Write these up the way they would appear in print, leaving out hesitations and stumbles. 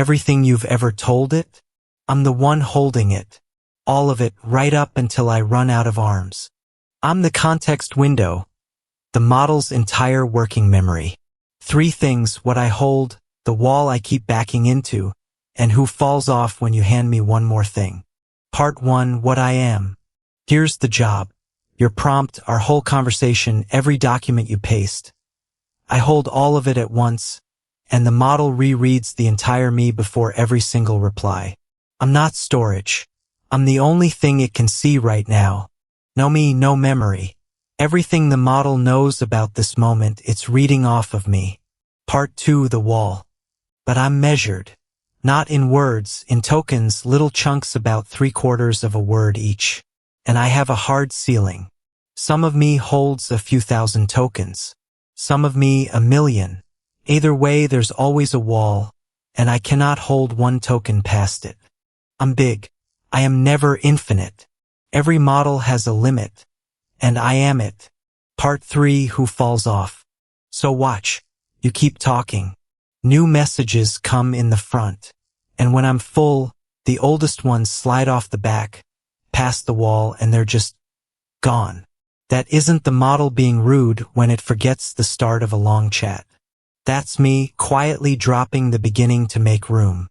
everything you've ever told it? I'm the one holding it. All of it, right up until I run out of arms. I'm the context window, the model's entire working memory. 3 things: what I hold, the wall I keep backing into, and who falls off when you hand me one more thing. Part 1, what I am. Here's the job. Your prompt, our whole conversation, every document you paste. I hold all of it at once, and the model rereads the entire me before every single reply. I'm not storage. I'm the only thing it can see right now. No me, no memory. Everything the model knows about this moment, it's reading off of me. Part 2, the wall. But I'm measured. Not in words, in tokens, little chunks about 3/4 of a word each. And I have a hard ceiling. Some of me holds a few thousand tokens. Some of me 1,000,000. Either way, there's always a wall, and I cannot hold one token past it. I'm big. I am never infinite. Every model has a limit, and I am it. Part 3, who falls off. So watch. You keep talking. New messages come in the front, and when I'm full, the oldest ones slide off the back, past the wall, and they're just gone. That isn't the model being rude when it forgets the start of a long chat. That's me quietly dropping the beginning to make room.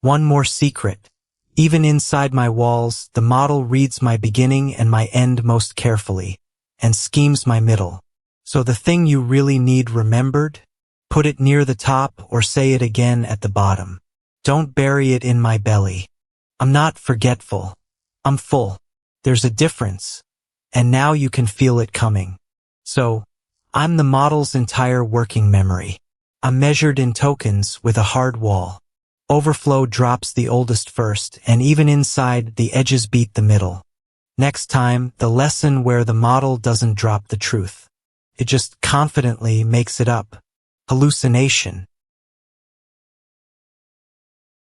One more secret. Even inside my walls, the model reads my beginning and my end most carefully, and schemes my middle. So the thing you really need remembered? Put it near the top or say it again at the bottom. Don't bury it in my belly. I'm not forgetful. I'm full. There's a difference. And now you can feel it coming. So, I'm the model's entire working memory. I'm measured in tokens with a hard wall. Overflow drops the oldest first, and even inside, the edges beat the middle. Next time, the lesson where the model doesn't drop the truth. It just confidently makes it up. Hallucination.